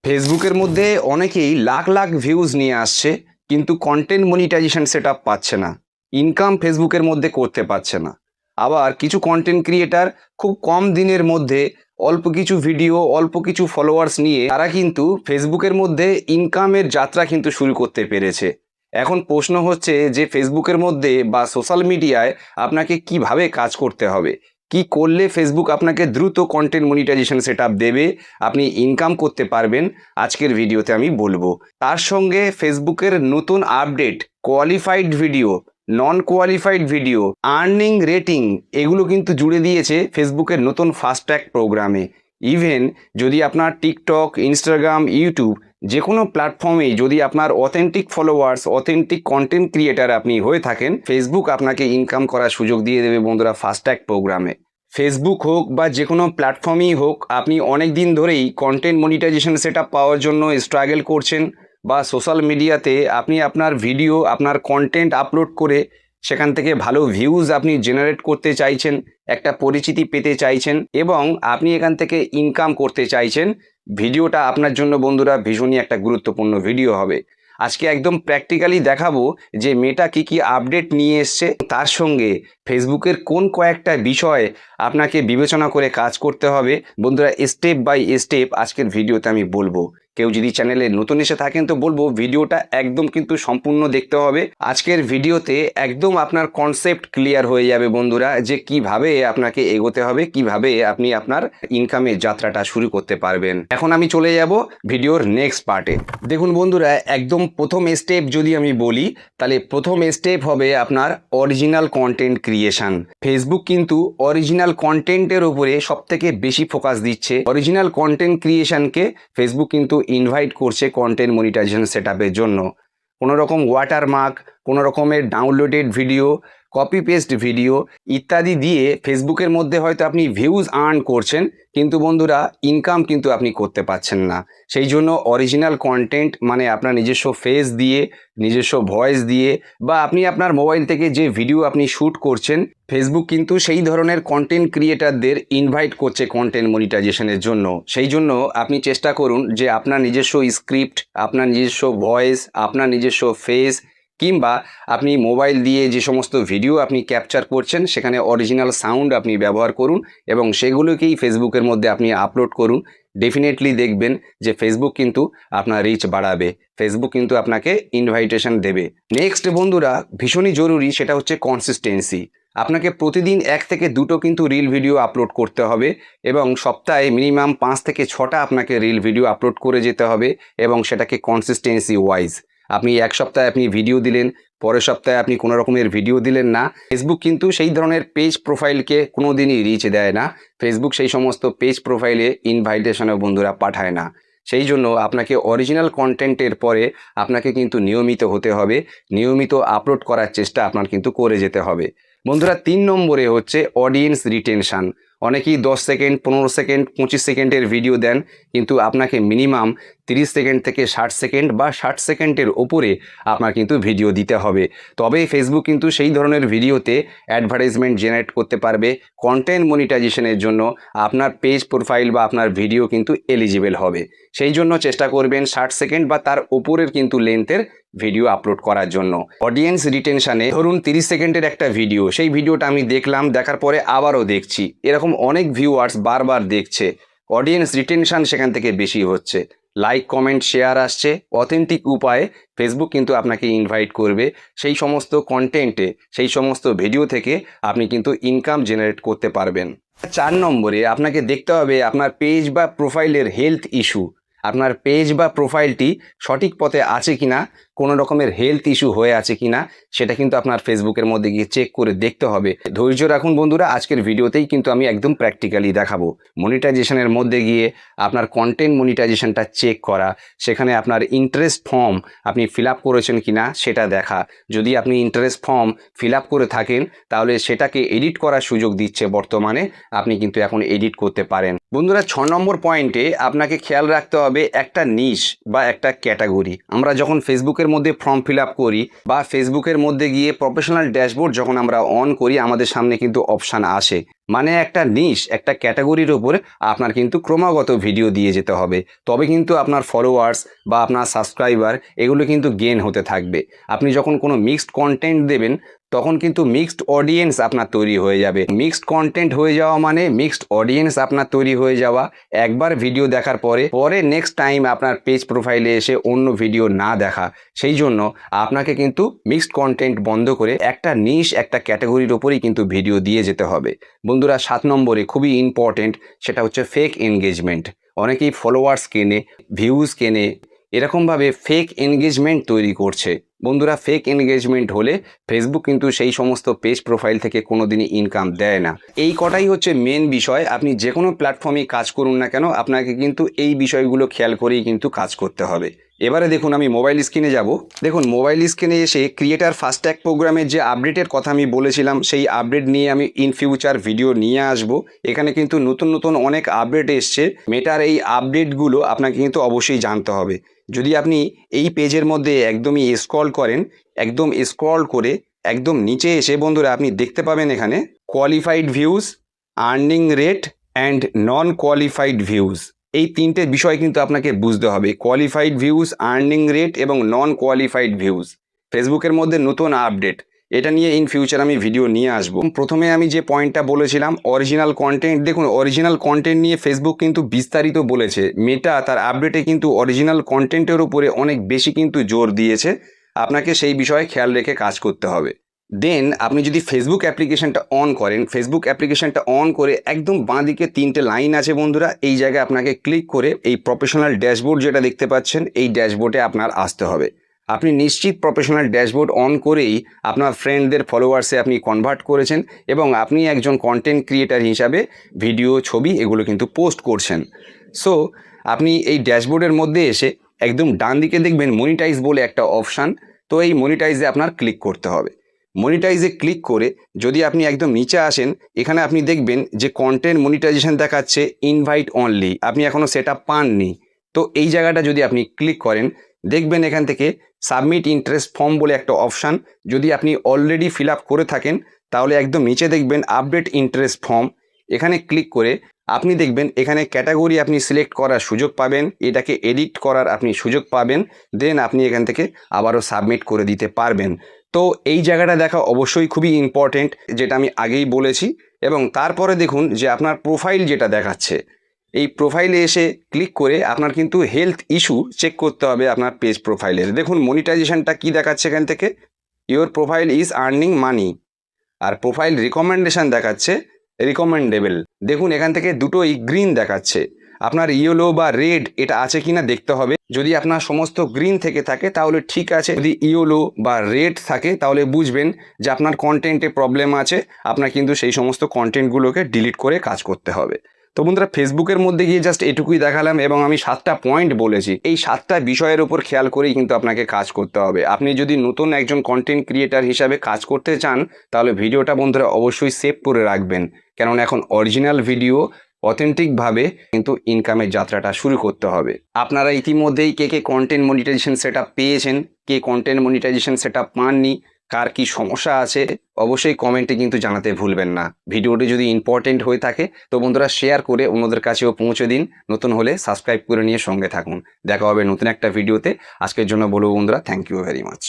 ফেসবুকের মধ্যে অনেকেই লাখ লাখ ভিউজ নিয়ে আসছে, কিন্তু কন্টেন্ট মনিটাইজেশন সেটআপ পাচ্ছে না, ইনকাম ফেসবুকের মধ্যে করতে পারছে না। আবার কিছু কন্টেন্ট ক্রিয়েটার খুব কম দিনের মধ্যে অল্প কিছু ভিডিও, অল্প কিছু ফলোয়ার্স নিয়ে তারা কিন্তু ফেসবুকের মধ্যে ইনকামের যাত্রা কিন্তু শুরু করতে পেরেছে। এখন প্রশ্ন হচ্ছে যে ফেসবুকের মধ্যে বা সোশ্যাল মিডিয়ায় আপনাকে কিভাবে কাজ করতে হবে, কি করলে ফেসবুক আপনাকে দ্রুত কন্টেন্ট মনিটাইজেশন সেটআপ দেবে, আপনি ইনকাম করতে পারবেন, আজকের ভিডিওতে আমি বলবো। তার সঙ্গে ফেসবুকের নতুন আপডেট, কোয়ালিফাইড ভিডিও, নন কোয়ালিফাইড ভিডিও, আর্নিং রেটিং, এগুলো কিন্তু জুড়ে দিয়েছে ফেসবুকের নতুন ফাস্ট ট্র্যাক প্রোগ্রামে। ইভেন যদি আপনার টিকটক, ইনস্টাগ্রাম, ইউটিউব যে কোনো প্ল্যাটফর্মেই যদি আপনার authentic followers, authentic content creator আপনি হয়ে থাকেন, ফেসবুক আপনাকে ইনকাম করার সুযোগ দিয়ে দেবে বন্ধুরা ফাস্ট ট্র্যাক প্রোগ্রামে। ফেসবুক হোক বা যে কোনো প্ল্যাটফর্মই হোক, আপনি অনেক দিন ধরেই কন্টেন্ট মনিটাইজেশন সেটআপ পাওয়ার জন্য স্ট্রাগল করছেন, বা সোশ্যাল মিডিয়াতে আপনি আপনার ভিডিও, আপনার কন্টেন্ট আপলোড করে সেখান থেকে ভালো ভিউজ আপনি জেনারেট করতে চাইছেন, একটা পরিচিতি পেতে চাইছেন এবং আপনি এখান থেকে ইনকাম করতে চাইছেন। ভিডিওটা আপনার জন্য বন্ধুরা ভীষণই একটা গুরুত্বপূর্ণ ভিডিও হবে। আজকে একদম প্র্যাকটিক্যালি দেখাবো যে মেটা কি আপডেট নিয়ে এসছে, তার সঙ্গে ফেসবুকের কোন কয়েকটা বিষয় আপনাকে বিবেচনা করে কাজ করতে হবে বন্ধুরা, স্টেপ বাই স্টেপ আজকের ভিডিওতে আমি বলবো। কেউ যদি চ্যানেলে নতুন এসে থাকেন তো বলবো ভিডিওটা একদম কিন্তু সম্পূর্ণ দেখতে হবে। আজকের ভিডিওতে একদম আপনার কনসেপ্ট ক্লিয়ার হয়ে যাবে বন্ধুরা, যে কিভাবে আপনাকে এগোতে হবে, কিভাবে আপনি আপনার ইনকামের যাত্রাটা শুরু করতে পারবেন। এখন আমি চলে যাব ভিডিওর নেক্সট পার্টে। দেখুন বন্ধুরা, একদম প্রথম স্টেপ যদি আমি বলি, তাহলে প্রথম স্টেপ হবে আপনার অরিজিনাল কন্টেন্ট ক্রিয়েশন। ফেসবুক কিন্তু অরিজিনাল কন্টেন্টের উপরে সব থেকে বেশি ফোকাস দিচ্ছে। অরিজিনাল কন্টেন্ট ক্রিয়েশনকে ফেসবুক কিন্তু ইনভাইট করছে কন্টেন্ট মনিটাইজেশন সেটআপের জন্য। কোনো রকম ওয়াটারমার্ক, কোনো রকমের downloaded video, copy paste video ইত্যাদি দিয়ে ফেসবুকের মধ্যে হয়তো আপনি ভিউজ আর্ন করছেন, কিন্তু বন্ধুরা ইনকাম কিন্তু আপনি করতে পারছেন না। সেই জন্য অরিজিনাল কন্টেন্ট মানে আপনার নিজস্ব ফেস দিয়ে, নিজস্ব ভয়েস দিয়ে, বা আপনি আপনার মোবাইল থেকে যে ভিডিও আপনি শ্যুট করছেন, ফেসবুক কিন্তু সেই ধরনের কন্টেন্ট ক্রিয়েটারদের ইনভাইট করছে কন্টেন্ট মনিটাইজেশনের জন্য। সেই জন্য আপনি চেষ্টা করুন যে আপনার নিজস্ব স্ক্রিপ্ট, আপনার নিজস্ব ভয়েস, আপনার নিজস্ব ফেস, কিংবা আপনি মোবাইল দিয়ে যে সমস্ত ভিডিও আপনি ক্যাপচার করছেন সেখানে অরিজিনাল সাউন্ড আপনি ব্যবহার করুন এবং সেগুলোকেই ফেসবুকের মধ্যে আপনি আপলোড করুন। ডেফিনেটলি দেখবেন যে ফেসবুক কিন্তু আপনার রিচ বাড়াবে, ফেসবুক কিন্তু আপনাকে ইনভাইটেশন দেবে। নেক্সট বন্ধুরা ভীষণই জরুরি, সেটা হচ্ছে কনসিস্টেন্সি। আপনাকে প্রতিদিন 1 থেকে 2টো কিন্তু রিল ভিডিও আপলোড করতে হবে এবং সপ্তাহে মিনিমাম 5 থেকে 6টা আপনাকে রিল ভিডিও আপলোড করে যেতে হবে এবং সেটাকে কনসিস্টেন্সি ওয়াইজ। আপনি এক সপ্তাহে আপনি ভিডিও দিলেন, পরের সপ্তাহে আপনি কোনো রকমের ভিডিও দিলেন না, ফেসবুক কিন্তু সেই ধরনের পেজ প্রোফাইলকে কোনো দিনই রিচ দেয় না। ফেসবুক সেই সমস্ত পেজ প্রোফাইলে ইনভাইটেশনও বন্ধুরা পাঠায় না। সেই জন্য আপনাকে অরিজিনাল কন্টেন্টের পরে আপনাকে কিন্তু নিয়মিত হতে হবে, নিয়মিত আপলোড করার চেষ্টা আপনার কিন্তু করে যেতে হবে বন্ধুরা। 3 নম্বরে হচ্ছে অডিয়েন্স রিটেনশান। অনেকেই 10 সেকেন্ড, 15 সেকেন্ড, 25 সেকেন্ডের ভিডিও দেন, কিন্তু আপনাকে মিনিমাম 30 সেকেন্ড থেকে 60 সেকেন্ড বা 60 সেকেন্ডের ওপরে আপনার কিন্তু ভিডিও দিতে হবে। তবেই ফেসবুক কিন্তু সেই ধরনের ভিডিওতে অ্যাডভার্টাইজমেন্ট জেনারেট করতে পারবে। কন্টেন্ট মনিটাইজেশনের জন্য আপনার পেজ প্রোফাইল বা আপনার ভিডিও কিন্তু এলিজিবল হবে। সেই জন্য চেষ্টা করবেন 60 সেকেন্ড বা তার ওপরের কিন্তু লেন্থের ভিডিও আপলোড করার জন্য। অডিয়েন্স রিটেনশানে ধরুন 30 সেকেন্ডের একটা ভিডিও, সেই ভিডিওটা আমি দেখলাম, দেখার পরে আবারও দেখছি, এরকম অনেক ভিউয়ার্স বারবার দেখছে, অডিয়েন্স রিটেনশান সেখান থেকে বেশি হচ্ছে, লাইক, কমেন্ট, শেয়ার আসছে, অথেন্টিক উপায়ে ফেসবুক কিন্তু আপনাকে ইনভাইট করবে। সেই সমস্ত কন্টেন্টে, সেই সমস্ত ভিডিও থেকে আপনি কিন্তু ইনকাম জেনারেট করতে পারবেন। 4 নম্বরে আপনাকে দেখতে হবে আপনার পেজ বা প্রোফাইলের হেলথ ইস্যু। আপনার পেজ বা প্রোফাইলটি সঠিক পথে আছে কিনা, কোনো রকমের হেলথ ইস্যু হয়ে আছে কিনা, সেটা কিন্তু আপনার ফেসবুকের মধ্যে গিয়ে চেক করে দেখতে হবে। ধৈর্য রাখুন বন্ধুরা, আজকের ভিডিওতেই কিন্তু আমি একদম প্র্যাকটিক্যালি দেখাবো। মনিটাইজেশনের মধ্যে গিয়ে আপনার কন্টেন্ট মনিটাইজেশনটা চেক করা, সেখানে আপনার ইন্টারেস্ট ফর্ম আপনি ফিল আপ করেছেন কিনা সেটা দেখা। যদি আপনি ইন্টারেস্ট ফর্ম ফিল আপ করে থাকেন তাহলে সেটাকে এডিট করার সুযোগ দিচ্ছে বর্তমানে, আপনি কিন্তু এখন এডিট করতে পারেন। বন্ধুরা 6 নম্বর পয়েন্টে আপনাকে খেয়াল রাখতে হবে একটা নিশ বা একটা ক্যাটাগরি। আমরা যখন ফেসবুকের মধ্যে ফর্ম ফিল আপ করি বা ফেসবুকের মধ্যে গিয়ে প্রফেশনাল ড্যাশবোর্ড যখন আমরা অন করি, আমাদের সামনে কিন্তু অপশান আসে, মানে একটা নিশ একটা ক্যাটাগরির ওপর আপনার কিন্তু ক্রমাগত ভিডিও দিয়ে যেতে হবে, তবে কিন্তু আপনার ফলোয়ার্স বা আপনার সাবস্ক্রাইবার এগুলো কিন্তু গেন হতে থাকবে। আপনি যখন কোনো মিক্সড কন্টেন্ট দেবেন তখন কিন্তু মিক্সড অডিয়েন্স আপনার তৈরি হয়ে যাবে। মিক্সড কন্টেন্ট হয়ে যাওয়া মানে মিক্সড অডিয়েন্স আপনার তৈরি হয়ে যাওয়া। একবার ভিডিও দেখার পরে নেক্সট টাইম আপনার পেজ প্রোফাইলে এসে অন্য ভিডিও না দেখা। সেই জন্য আপনাকে কিন্তু মিক্সড কন্টেন্ট বন্ধ করে একটা নিশ একটা ক্যাটাগরির ওপরেই কিন্তু ভিডিও দিয়ে যেতে হবে। বন্ধুরা 7 নম্বরে খুবই ইম্পর্টেন্ট, সেটা হচ্ছে ফেক এনগেজমেন্ট। অনেকেই ফলোয়ার্স কেনে, ভিউজ কেনে, এরকমভাবে ফেক এনগেজমেন্ট তৈরি করছে। বন্ধুরা ফেক এনগেজমেন্ট হলে ফেসবুক কিন্তু সেই সমস্ত পেজ প্রোফাইল থেকে কোনোদিনই ইনকাম দেয় না। এই কটাই হচ্ছে মেন বিষয়। আপনি যে কোনো প্ল্যাটফর্মে কাজ করুন না কেন, আপনাকে কিন্তু এই বিষয়গুলো খেয়াল করেই কিন্তু কাজ করতে হবে। এবারে দেখুন, আমি মোবাইল স্ক্রিনে যাব। দেখুন মোবাইল স্ক্রিনে এসে ক্রিয়েটার ফাস্ট্যাগ প্রোগ্রামের যে আপডেটের কথা আমি বলেছিলাম, সেই আপডেট নিয়ে আমি ইন ফিউচার ভিডিও নিয়ে আসব। এখানে কিন্তু নতুন নতুন অনেক আপডেট এসছে। মেটার এই আপডেটগুলো আপনাকে কিন্তু অবশ্যই জানতে হবে। যদি আপনি এই পেজের মধ্যে একদমই স্ক্রল করেন, একদম স্ক্রল করে একদম নিচে এসে বন্ধুরা আপনি দেখতে পাবেন এখানে qualified views, earning rate and non qualified views. এই তিনটে বিষয় কিন্তু আপনাকে বুঝতে হবে, কোয়ালিফাইড ভিউজ, আর্নিং রেট এবং নন কোয়ালিফাইড ভিউজ। ফেসবুকের মধ্যে নতুন আপডেট, এটা নিয়ে ইন ফিউচার আমি ভিডিও নিয়ে আসব। প্রথমে আমি যে পয়েন্টটা বলেছিলাম অরিজিনাল কন্টেন্ট, দেখুন অরিজিনাল কন্টেন্ট নিয়ে ফেসবুক কিন্তু বিস্তারিত বলেছে। মেটা তার আপডেটে কিন্তু অরিজিনাল কন্টেন্টের উপরে অনেক বেশি কিন্তু জোর দিয়েছে। আপনাকে সেই বিষয়ে খেয়াল রেখে কাজ করতে হবে। দেন আপনি যদি ফেসবুক অ্যাপ্লিকেশনটা অন করেন, ফেসবুক অ্যাপ্লিকেশনটা অন করে একদম বাঁ দিকে 3টে লাইন আছে বন্ধুরা, এই জায়গায় আপনাকে ক্লিক করে এই প্রফেশনাল ড্যাশবোর্ড যেটা দেখতে পাচ্ছেন, এই ড্যাশবোর্ডে আপনার আসতে হবে। আপনি নিশ্চিত প্রফেশনাল ড্যাশবোর্ড অন করেই আপনার ফ্রেন্ডদের ফলোয়ার্সে আপনি কনভার্ট করেছেন এবং আপনি একজন কন্টেন্ট ক্রিয়েটার হিসাবে ভিডিও, ছবি এগুলো কিন্তু পোস্ট করছেন। সো আপনি এই ড্যাশবোর্ডের মধ্যে এসে একদম ডান দিকে দেখবেন মনিটাইজ বলে একটা অপশান। তো এই মনিটাইজে আপনার ক্লিক করতে হবে। মনিটাইজে ক্লিক করে যদি আপনি একদম নিচে আসেন, এখানে আপনি দেখবেন যে কন্টেন্ট মনিটাইজেশন দেখাচ্ছে ইনভাইট অনলি, আপনি এখনও সেটা পাননি। তো এই জায়গাটা যদি আপনি ক্লিক করেন, দেখবেন এখান থেকে সাবমিট ইন্টারেস্ট ফর্ম বলে একটা অপশান। যদি আপনি অলরেডি ফিল আপ করে থাকেন তাহলে একদম নিচে দেখবেন আপডেট ইন্টারেস্ট ফর্ম। এখানে ক্লিক করে আপনি দেখবেন এখানে ক্যাটাগরি আপনি সিলেক্ট করার সুযোগ পাবেন, এটাকে এডিট করার আপনি সুযোগ পাবেন। দেন আপনি এখান থেকে আবারও সাবমিট করে দিতে পারবেন। তো এই জায়গাটা দেখা অবশ্যই খুবই ইম্পর্টেন্ট, যেটা আমি আগেই বলেছি। এবং তারপরে দেখুন যে আপনার প্রোফাইল যেটা দেখাচ্ছে, এই প্রোফাইলে এসে ক্লিক করে আপনার কিন্তু হেলথ ইস্যু চেক করতে হবে আপনার পেজ প্রোফাইলের। দেখুন মনিটাইজেশনটা কি দেখাচ্ছে এখান থেকে, your profile is earning money, আর প্রোফাইল রিকমেন্ডেশন দেখাচ্ছে রিকমেন্ডেবল। দেখুন এখান থেকে দুটোই গ্রিন দেখাচ্ছে। আপনার ইয়েলো বা রেড এটা আছে কিনা দেখতে হবে। যদি আপনার সমস্ত গ্রিন থেকে থাকে তাহলে ঠিক আছে, যদি ইয়েলো বা রেড থাকে তাহলে বুঝবেন যে আপনার কন্টেন্টে প্রবলেম আছে, আপনার কিন্তু সেই সমস্ত কন্টেন্টগুলোকে ডিলিট করে কাজ করতে হবে। তো বন্ধুরা ফেসবুকের মধ্যে গিয়ে জাস্ট এটুকুই দেখালাম এবং আমি 7টা পয়েন্ট বলেছি। এই 7টা বিষয়ের উপর খেয়াল করেই কিন্তু আপনাকে কাজ করতে হবে। আপনি যদি নতুন একজন কন্টেন্ট ক্রিয়েটার হিসাবে কাজ করতে চান তাহলে ভিডিওটা বন্ধুরা অবশ্যই সেভ করে রাখবেন, কেননা এখন অরিজিনাল ভিডিও অথেন্টিকভাবে কিন্তু ইনকামের যাত্রাটা শুরু করতে হবে। আপনারা ইতিমধ্যেই কে কে কন্টেন্ট মনিটাইজেশন সেটআপ পেয়েছেন, কে কন্টেন্ট মনিটাইজেশন সেটআপ পাননি, কার কি সমস্যা আছে অবশ্যই কমেন্টে কিন্তু জানাতে ভুলবেন না। ভিডিওটি যদি ইম্পর্টেন্ট হয়ে থাকে তো বন্ধুরা শেয়ার করে অন্যদের কাছেও পৌঁছে দিন। নতুন হলে সাবস্ক্রাইব করে নিয়ে সঙ্গে থাকুন। দেখা হবে নতুন একটা ভিডিওতে। আজকের জন্য বলবো বন্ধুরা, থ্যাংক ইউ ভেরি মাচ।